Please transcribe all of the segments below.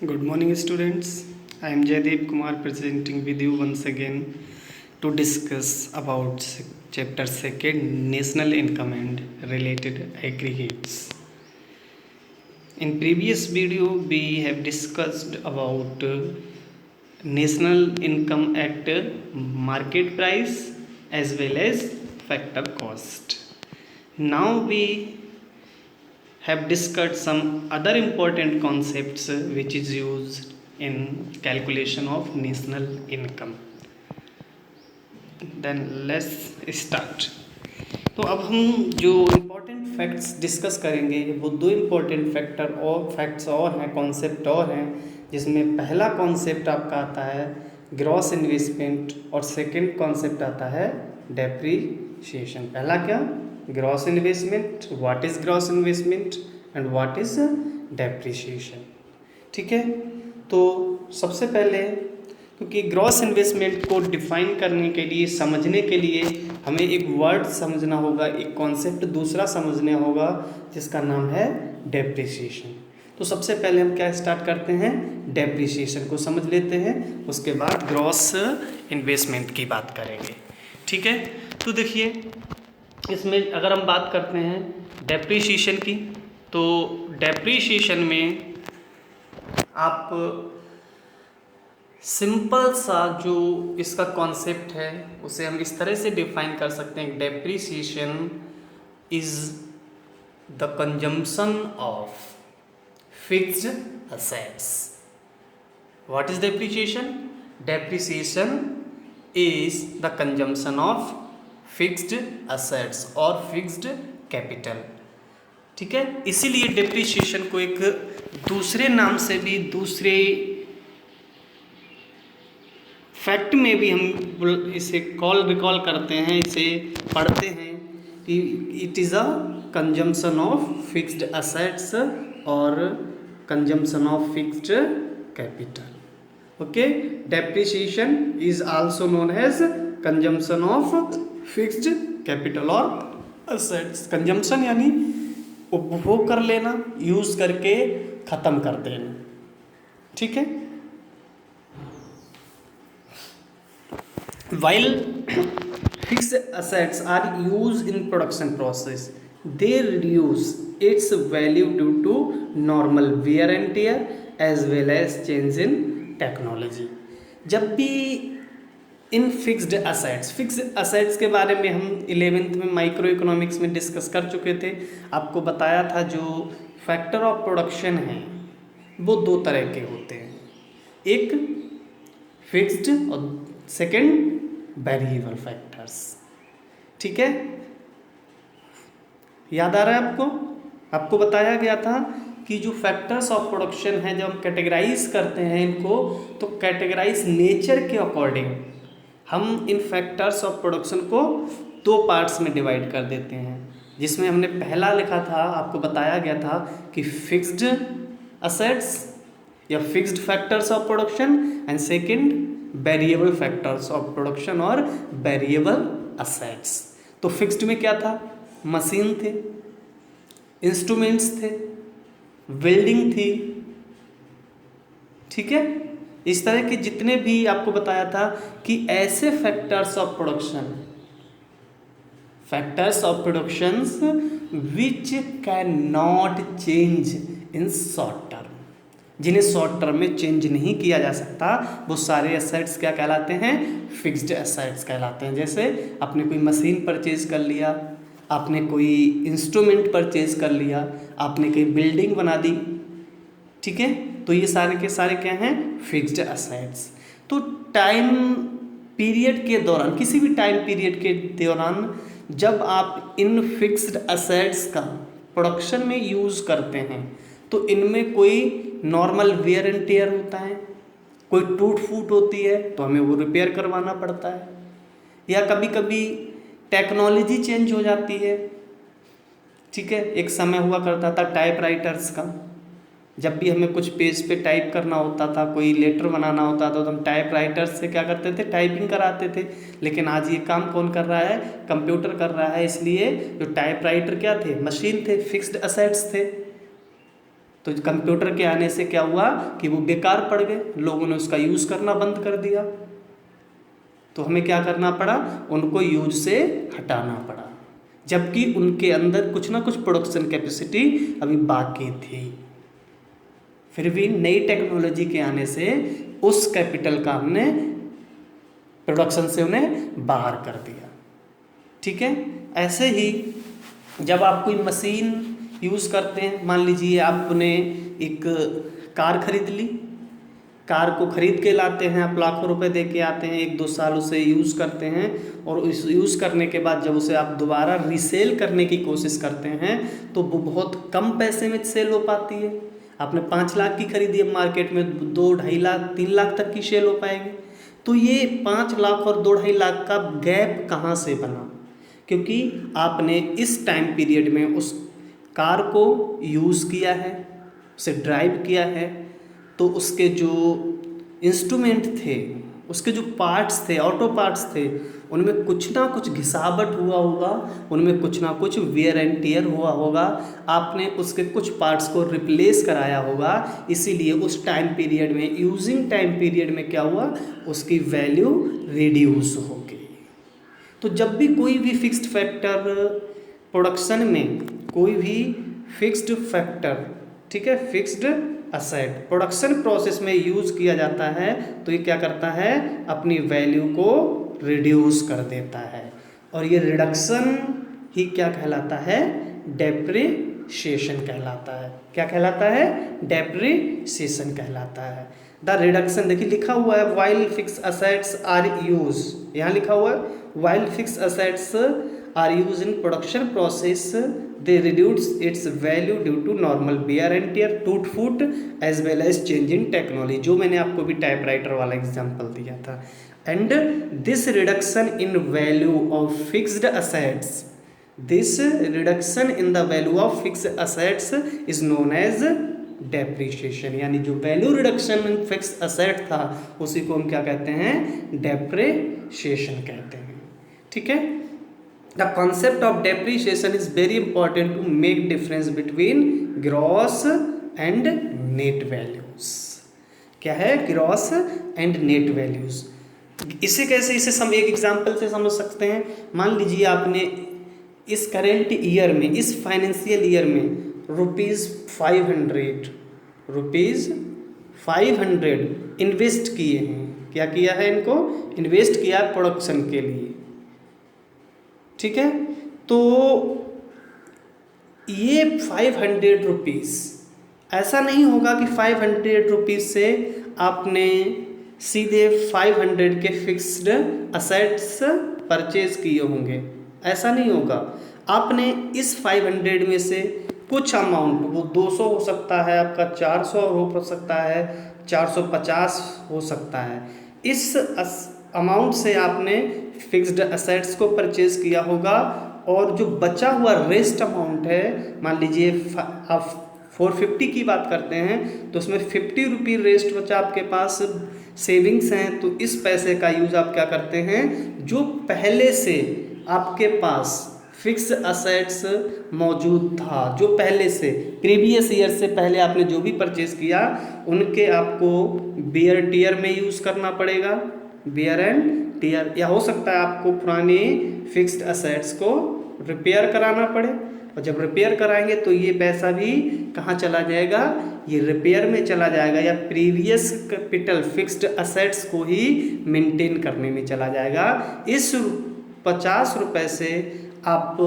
Good morning, students. I am Jaydeep Kumar presenting with you once again to discuss about chapter 2 National Income and Related Aggregates. In previous video, we have discussed about National Income Act market price as well as factor cost. Now we have discussed some other important concepts which is used in calculation of national income. Then let's start. तो अब हम जो important facts discuss करेंगे वो दो important facts और हैं, concept और हैं, जिसमें पहला कॉन्सेप्ट आपका आता है ग्रॉस इन्वेस्टमेंट और सेकंड कॉन्सेप्ट आता है डेप्रीशिएशन। पहला क्या? Gross investment, what is gross investment and what is depreciation. ठीक है, तो सबसे पहले क्योंकि ग्रॉस इन्वेस्टमेंट को डिफाइन करने के लिए, समझने के लिए हमें एक वर्ड समझना होगा, एक कॉन्सेप्ट दूसरा समझना होगा जिसका नाम है डेप्रीशिएशन। तो सबसे पहले हम क्या स्टार्ट करते हैं, डेप्रीशिएशन को समझ लेते हैं, उसके बाद ग्रॉस इन्वेस्टमेंट की बात करेंगे। ठीक है, तो देखिए इसमें अगर हम बात करते हैं डेप्रीशिएशन की, तो डेप्रीशिएशन में आप सिंपल सा जो इसका कॉन्सेप्ट है उसे हम इस तरह से डिफाइन कर सकते हैं, depreciation is the consumption of fixed assets. What is depreciation? Depreciation is the consumption of fixed assets और फिक्स्ड कैपिटल। ठीक है, इसीलिए डेप्रीशिएशन को एक दूसरे नाम से भी, दूसरे फैक्ट में भी हम इसे रिकॉल करते हैं, इसे पढ़ते हैं कि it is a consumption of fixed assets और consumption of fixed capital. Okay, depreciation is also known as consumption of fixed capital और असेट्स। कंजम्पशन यानी उपभोग कर लेना, यूज करके खत्म कर देना। ठीक है, while fixed assets are used in production process, they reduce its value due to normal wear and tear as well as change in technology। जब भी इन फिक्स्ड असेट्स के बारे में हम 11th में माइक्रो इकोनॉमिक्स में डिस्कस कर चुके थे, आपको बताया था जो फैक्टर ऑफ प्रोडक्शन है वो दो तरह के होते हैं, एक फिक्स्ड और सेकंड वेरिएबल फैक्टर्स। ठीक है, याद आ रहा है आपको? आपको बताया गया था कि जो फैक्टर्स ऑफ प्रोडक्शन है, जब हम कैटेगराइज करते हैं इनको, तो कैटेगराइज नेचर के अकॉर्डिंग हम इन फैक्टर्स ऑफ प्रोडक्शन को दो पार्ट्स में डिवाइड कर देते हैं, जिसमें हमने पहला लिखा था, आपको बताया गया था कि फिक्स्ड असेट्स या fixed factors of production and second variable factors of production और वेरिएबल असेट्स। तो फिक्स्ड में क्या था? मशीन थे, इंस्ट्रूमेंट्स थे, बिल्डिंग थी। ठीक है, इस तरह के जितने भी आपको बताया था कि ऐसे factors of productions which can not change in short term, जिन्हें शॉर्ट टर्म में चेंज नहीं किया जा सकता, वो सारे एसेट्स क्या कहलाते हैं? फिक्स्ड एसेट्स कहलाते हैं। जैसे आपने कोई मशीन परचेज कर लिया, आपने कोई इंस्ट्रूमेंट परचेज कर लिया, आपने कोई बिल्डिंग बना दी। ठीक है, तो ये सारे के सारे क्या हैं? Fixed assets. तो टाइम पीरियड के दौरान, किसी भी टाइम पीरियड के दौरान जब आप इन फिक्स्ड एसेट्स का प्रोडक्शन में यूज़ करते हैं, तो इनमें कोई नॉर्मल वेयर एंड टेयर होता है, कोई टूट फूट होती है तो हमें वो रिपेयर करवाना पड़ता है, या कभी कभी टेक्नोलॉजी चेंज हो जाती है। ठीक है, एक समय हुआ करता था टाइपराइटर्स का, जब भी हमें कुछ पेज पे टाइप करना होता था, कोई लेटर बनाना होता था, तो हम टाइपराइटर्स से क्या करते थे? टाइपिंग कराते थे। लेकिन आज ये काम कौन कर रहा है? कंप्यूटर कर रहा है। इसलिए जो टाइपराइटर क्या थे? मशीन थे, फिक्स्ड असेट्स थे। तो कंप्यूटर के आने से क्या हुआ कि वो बेकार पड़ गए, लोगों ने उसका यूज़ करना बंद कर दिया, तो हमें क्या करना पड़ा, उनको यूज से हटाना पड़ा, जबकि उनके अंदर कुछ ना कुछ प्रोडक्शन कैपेसिटी अभी बाकी थी। फिर भी नई टेक्नोलॉजी के आने से उस कैपिटल का हमने प्रोडक्शन से उन्हें बाहर कर दिया। ठीक है, ऐसे ही जब आप कोई मशीन यूज़ करते हैं, मान लीजिए आपने एक कार खरीद ली, कार को खरीद के लाते हैं, आप लाखों रुपए दे के आते हैं, 1-2 साल उसे यूज़ करते हैं, और इस यूज़ करने के बाद जब उसे आप दोबारा रीसेल करने की कोशिश करते हैं तो वो बहुत कम पैसे में सेल हो पाती है। आपने 5 लाख की खरीदी है, मार्केट में 2-2.5 लाख 3 लाख तक की सेल हो पाएगी। तो ये 5 लाख और 2-2.5 लाख का गैप कहाँ से बना? क्योंकि आपने इस टाइम पीरियड में उस कार को यूज़ किया है, उसे ड्राइव किया है, तो उसके जो इंस्ट्रूमेंट थे, उसके जो पार्ट्स थे, ऑटो पार्ट्स थे, उनमें कुछ ना कुछ घिसावट हुआ होगा, उनमें कुछ ना कुछ वेयर एंड टियर हुआ होगा, आपने उसके कुछ पार्ट्स को रिप्लेस कराया होगा, इसीलिए उस टाइम पीरियड में, यूजिंग टाइम पीरियड में क्या हुआ, उसकी वैल्यू रिड्यूस हो गई। तो जब भी कोई भी फिक्स्ड फैक्टर प्रोडक्शन में, कोई भी फिक्स्ड फैक्टर, ठीक है, फिक्स्ड असेट प्रोडक्शन प्रोसेस में यूज किया जाता है, तो ये क्या करता है, अपनी वैल्यू को रिड्यूस कर देता है, और ये रिडक्शन ही क्या कहलाता है, डेप्रिसिएशन कहलाता है। क्या कहलाता है, डेप्रिसिएशन कहलाता है। द रिडक्शन, देखिए लिखा हुआ है while fix assets are used, यहाँ लिखा हुआ है while fix assets are used in production process they reduce its value due to normal wear and tear, टूट फूट as well as change in technology, जो मैंने आपको भी टाइपराइटर वाला एग्जांपल दिया था। and this reduction in value of fixed assets, this reduction in the value of fixed assets is known as depreciation, यानी जो value reduction in fix asset था उसी को हम क्या कहते हैं, डेप्रिसिएशन कहते हैं। ठीक है, The concept of depreciation is very important to make difference between gross and net values. क्या है gross and net values? इसे कैसे, इसे हम एक एग्जांपल से समझ सकते हैं। मान लीजिए आपने इस करेंट ईयर में, इस फाइनेंशियल ईयर में रुपीज़ 500 इन्वेस्ट किए हैं। क्या किया है, इनको इन्वेस्ट किया प्रोडक्शन के लिए। ठीक है, तो ये 500 रुपीज़, ऐसा नहीं होगा कि 500 रुपीज़ से आपने सीधे 500 के फिक्स्ड असेट्स परचेज किए होंगे, ऐसा नहीं होगा। आपने इस 500 में से कुछ अमाउंट, वो 200 हो सकता है आपका, 400 हो सकता है, 450 हो सकता है, इस अमाउंट से आपने फिक्स्ड असेट्स को परचेज किया होगा, और जो बचा हुआ रेस्ट अमाउंट है, मान लीजिए आप 450 की बात करते हैं, तो उसमें 50 रुपी रेस्ट बचा आपके पास, सेविंग्स हैं, तो इस पैसे का यूज़ आप क्या करते हैं, जो पहले से आपके पास फिक्स असेट्स मौजूद था, जो पहले से प्रीवियस ईयर से पहले आपने जो भी परचेज किया, उनके आपको बियर टियर में यूज़ करना पड़ेगा, बियर एंड टियर, या हो सकता है आपको पुराने फिक्स्ड असेट्स को रिपेयर कराना पड़े, और जब रिपेयर कराएंगे तो ये पैसा भी कहाँ चला जाएगा, ये रिपेयर में चला जाएगा, या प्रीवियस कैपिटल फिक्स्ड असेट्स को ही मेंटेन करने में चला जाएगा। इस 50 रुपये से आप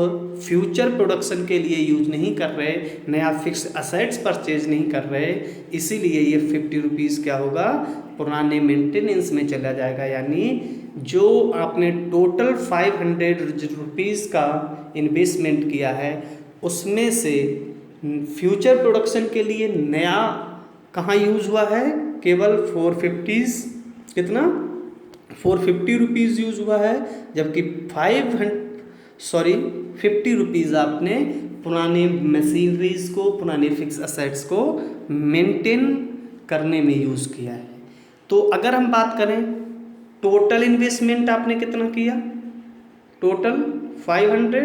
फ्यूचर प्रोडक्शन के लिए यूज नहीं कर रहे, नया फिक्स्ड असेट्स परचेज नहीं कर रहे, इसीलिए ये 50 रुपीज़ क्या होगा, पुराने मेंटेनेंस में चला जाएगा। यानी जो आपने टोटल 500 रुपीज़ का इन्वेस्टमेंट किया है, उसमें से फ्यूचर प्रोडक्शन के लिए नया कहाँ यूज हुआ है, केवल 450 रुपीज़ यूज हुआ है, जबकि 50 रुपीज़ आपने पुराने मशीनरीज को, पुराने फिक्स असेट्स को मेंटेन करने में यूज़ किया है। तो अगर हम बात करें टोटल इन्वेस्टमेंट आपने कितना किया, टोटल 500,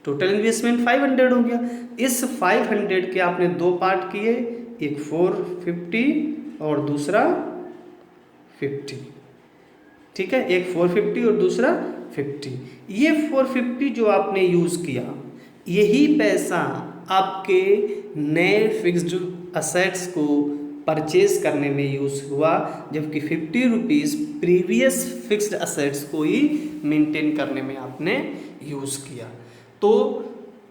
टोटल इन्वेस्टमेंट 500 हो गया। इस 500 के आपने दो पार्ट किए, एक 450 और दूसरा 50, ठीक है, एक 450 और दूसरा 50। ये 450 जो आपने यूज़ किया, यही पैसा आपके नए फिक्स्ड असेट्स को परचेज करने में यूज़ हुआ, जबकि 50 रुपीज़ प्रीवियस फिक्स्ड असेट्स को ही मेंटेन करने में आपने यूज़ किया। तो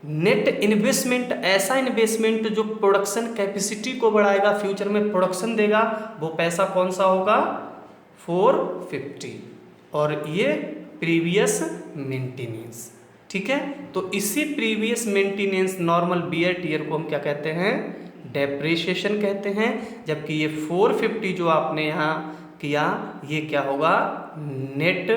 नेट इन्वेस्टमेंट ऐसा इन्वेस्टमेंट जो प्रोडक्शन कैपेसिटी को बढ़ाएगा, फ्यूचर में प्रोडक्शन देगा, वो पैसा कौन सा होगा? 450, और ये प्रीवियस मेंटेनेंस, ठीक है। तो इसी previous maintenance normal wear tear को हम क्या कहते हैं? डेप्रिसिएशन कहते हैं। जबकि ये 450 जो आपने यहाँ किया, ये क्या होगा? नेट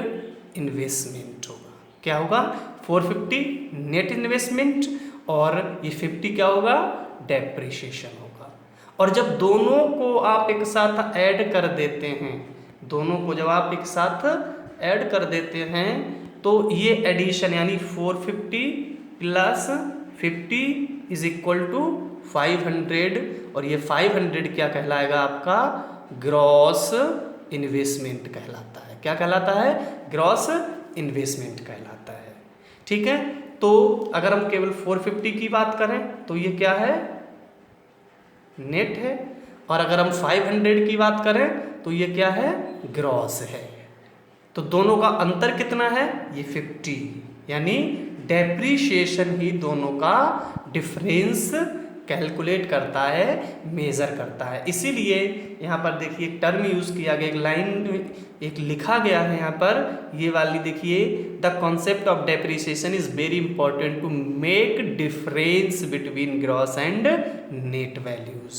इन्वेस्टमेंट होगा। क्या होगा? 450 नेट इन्वेस्टमेंट, और ये 50 क्या होगा? डेप्रिसिएशन होगा। और जब दोनों को आप एक साथ ऐड कर देते हैं, दोनों को जब आप एक साथ ऐड कर देते हैं, तो ये एडिशन यानी 450 प्लस 50 इज इक्वल टू 500, और ये 500 क्या कहलाएगा? आपका ग्रॉस इन्वेस्टमेंट कहलाता है। क्या कहलाता है? ग्रॉस इन्वेस्टमेंट कहलाता है, ठीक है। तो अगर हम केवल 450 की बात करें तो ये क्या है? नेट है। और अगर हम 500 की बात करें तो ये क्या है? ग्रॉस है। तो दोनों का अंतर कितना है? ये 50, यानी डेप्रीशिएशन ही दोनों का डिफरेंस कैलकुलेट करता है, मेजर करता है। इसीलिए यहाँ पर देखिए एक टर्म यूज़ किया गया, एक लाइन एक लिखा गया है यहाँ पर, ये वाली देखिए, the concept of depreciation is very important to make difference between gross and net values.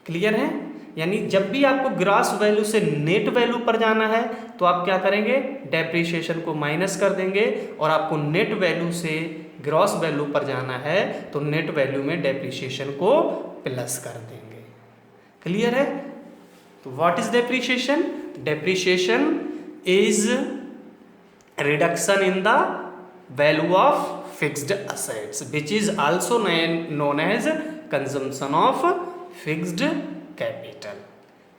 Clear है? यानी जब भी आपको ग्रॉस वैल्यू से नेट वैल्यू पर जाना है तो आप क्या करेंगे? डेप्रीशिएशन को माइनस कर देंगे, और आपको नेट वैल्यू से ग्रॉस वैल्यू पर जाना है तो नेट वैल्यू में डेप्रीशिएशन को प्लस कर देंगे। क्लियर है? तो what is depreciation? Depreciation is reduction in the value of fixed assets which is also known as consumption of fixed capital.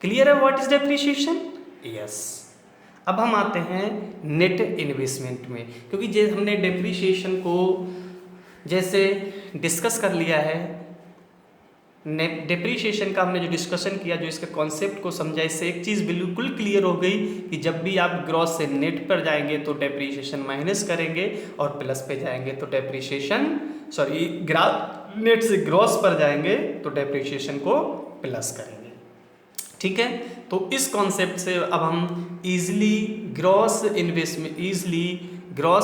Clear है व्हाट इज डेप्रीशिएशन? यस। अब हम आते हैं नेट इन्वेस्टमेंट में, क्योंकि जैसे हमने डेप्रीशिएशन को जैसे डिस्कस कर लिया है, डेप्रीशिएशन का हमने जो डिस्कशन किया, जो इसके कॉन्सेप्ट को समझा, इससे एक चीज़ बिल्कुल क्लियर हो गई कि जब भी आप ग्रॉस से नेट पर जाएंगे तो डेप्रीशिएशन माइनस करेंगे, और प्लस पे जाएंगे तो डेप्रीशिएशन नेट से ग्रॉस पर जाएंगे तो डेप्रीशिएशन को प्लस करेंगे, ठीक है। तो इस कॉन्सेप्ट से अब हम इजीली ग्रॉस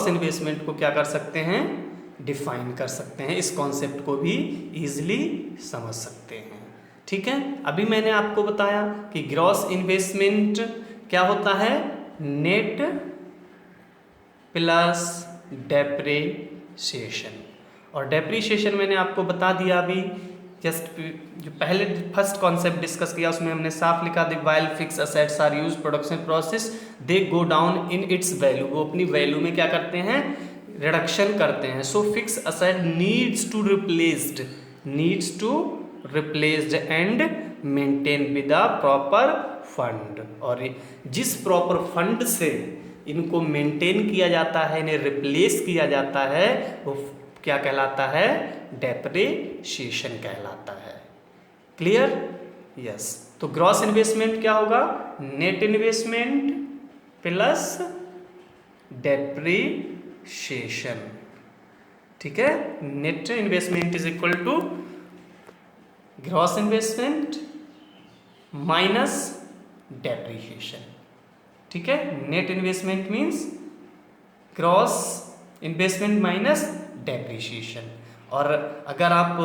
इन्वेस्टमेंट को क्या कर सकते हैं? डिफाइन कर सकते हैं। इस कॉन्सेप्ट को भी इजीली समझ सकते हैं, ठीक है। अभी मैंने आपको बताया कि ग्रॉस इन्वेस्टमेंट क्या होता है? Net plus depreciation. और डेप्रिसिएशन मैंने आपको बता दिया अभी, जस्ट जो पहले फर्स्ट कॉन्सेप्ट डिस्कस किया उसमें हमने साफ लिखा the while fix assets are use production process they go down in its value. वो अपनी वैल्यू में क्या करते हैं? रिडक्शन करते हैं। So fix asset needs to replaced and maintain with a proper fund. और जिस प्रॉपर फंड से इनको मेंटेन किया जाता है, इन्हें रिप्लेस किया जाता है, वो क्या कहलाता है? डेप्रिसिएशन कहलाता है। क्लियर? यस। तो ग्रॉस इन्वेस्टमेंट क्या होगा? नेट इन्वेस्टमेंट प्लस डेप्रिसिएशन, ठीक है। Net investment is equal to gross investment minus depreciation, ठीक है। Net investment means gross investment minus depreciation. और अगर आप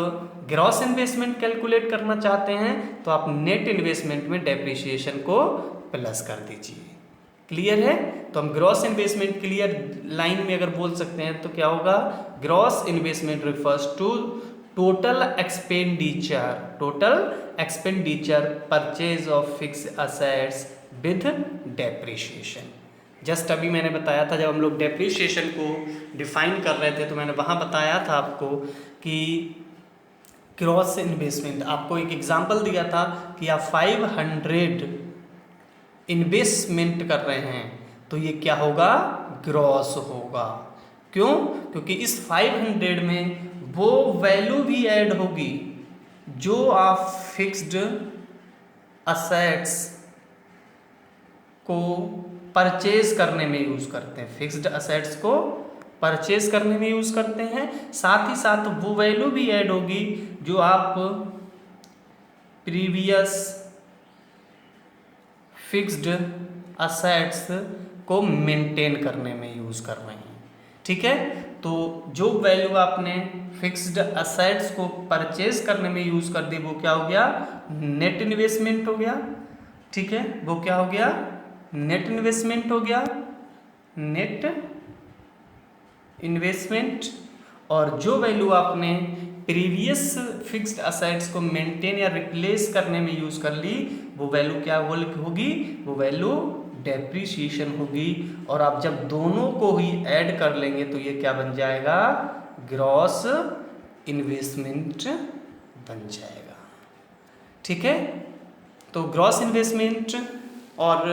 ग्रॉस इन्वेस्टमेंट कैलकुलेट करना चाहते हैं तो आप नेट इन्वेस्टमेंट में डेप्रिसिएशन को प्लस कर दीजिए। क्लियर है? तो हम ग्रॉस इन्वेस्टमेंट क्लियर लाइन में अगर बोल सकते हैं तो क्या होगा? Gross investment refers to total expenditure purchase of fix assets with depreciation. Just अभी मैंने बताया था, जब हम लोग डेप्रीशिएशन को डिफाइन कर रहे थे तो मैंने वहाँ बताया था आपको कि ग्रॉस इन्वेस्टमेंट, आपको एक एग्जांपल दिया था कि आप 500 इन्वेस्टमेंट कर रहे हैं तो ये क्या होगा, ग्रॉस होगा। क्यों? क्योंकि इस 500 में वो वैल्यू भी ऐड होगी जो आप फिक्स्ड असेट्स को परचेज करने में यूज करते हैं, फिक्स्ड असेट्स को परचेज करने में यूज करते हैं। साथ ही साथ वो वैल्यू भी ऐड होगी जो आप प्रीवियस फिक्स्ड असेट्स को मेंटेन करने में यूज कर रहे हैं। ठीक है, तो जो वैल्यू आपने फिक्स्ड असेट्स को परचेज करने में यूज कर दी वो क्या हो गया, नेट इन्वेस्टमेंट हो गया। ठीक है, वो क्या हो गया, नेट इन्वेस्टमेंट हो गया, नेट इन्वेस्टमेंट। और जो वैल्यू आपने प्रीवियस फिक्स्ड असेट्स को मेंटेन या रिप्लेस करने में यूज कर ली वो वैल्यू क्या होगी, वो वैल्यू डेप्रीशिएशन होगी। और आप जब दोनों को ही ऐड कर लेंगे तो ये क्या बन जाएगा, ग्रॉस इन्वेस्टमेंट बन जाएगा। ठीक है, तो ग्रॉस इन्वेस्टमेंट और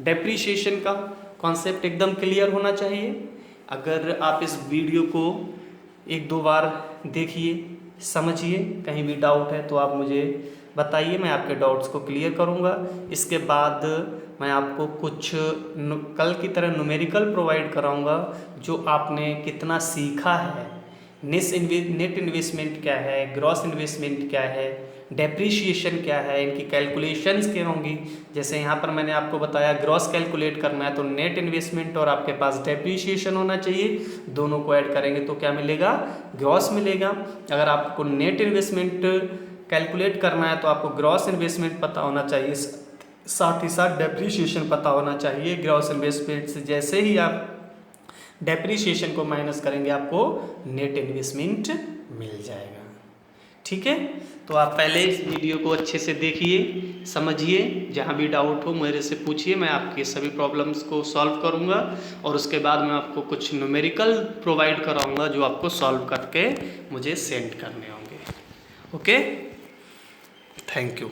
डेप्रीशिएशन का कॉन्सेप्ट एकदम क्लियर होना चाहिए। अगर आप इस वीडियो को एक दो बार देखिए, समझिए, कहीं भी डाउट है तो आप मुझे बताइए, मैं आपके डाउट्स को क्लियर करूंगा। इसके बाद मैं आपको कुछ कल की तरह न्यूमेरिकल प्रोवाइड कराऊंगा जो आपने कितना सीखा है, नेट इन्वेस्टमेंट क्या है, ग्रॉस इन्वेस्टमेंट क्या है, डेप्रीशिएशन क्या है, इनकी कैलकुलेशंस क्या होंगी। जैसे यहाँ पर मैंने आपको बताया ग्रॉस कैलकुलेट करना है तो नेट इन्वेस्टमेंट और आपके पास डेप्रीशिएशन होना चाहिए, दोनों को ऐड करेंगे तो क्या मिलेगा, ग्रॉस मिलेगा। अगर आपको नेट इन्वेस्टमेंट कैलकुलेट करना है तो आपको ग्रॉस इन्वेस्टमेंट पता होना चाहिए, साथ ही साथ डेप्रीशिएशन पता होना चाहिए। ग्रॉस इन्वेस्टमेंट से जैसे ही आप डेप्रीशिएशन को माइनस करेंगे आपको नेट इन्वेस्टमेंट मिल जाएगा। ठीक है, तो आप पहले इस वीडियो को अच्छे से देखिए, समझिए, जहाँ भी डाउट हो मेरे से पूछिए, मैं आपके सभी प्रॉब्लम्स को सॉल्व करूँगा। और उसके बाद मैं आपको कुछ न्यूमेरिकल प्रोवाइड कराऊँगा जो आपको सॉल्व करके मुझे सेंड करने होंगे। Okay, thank you.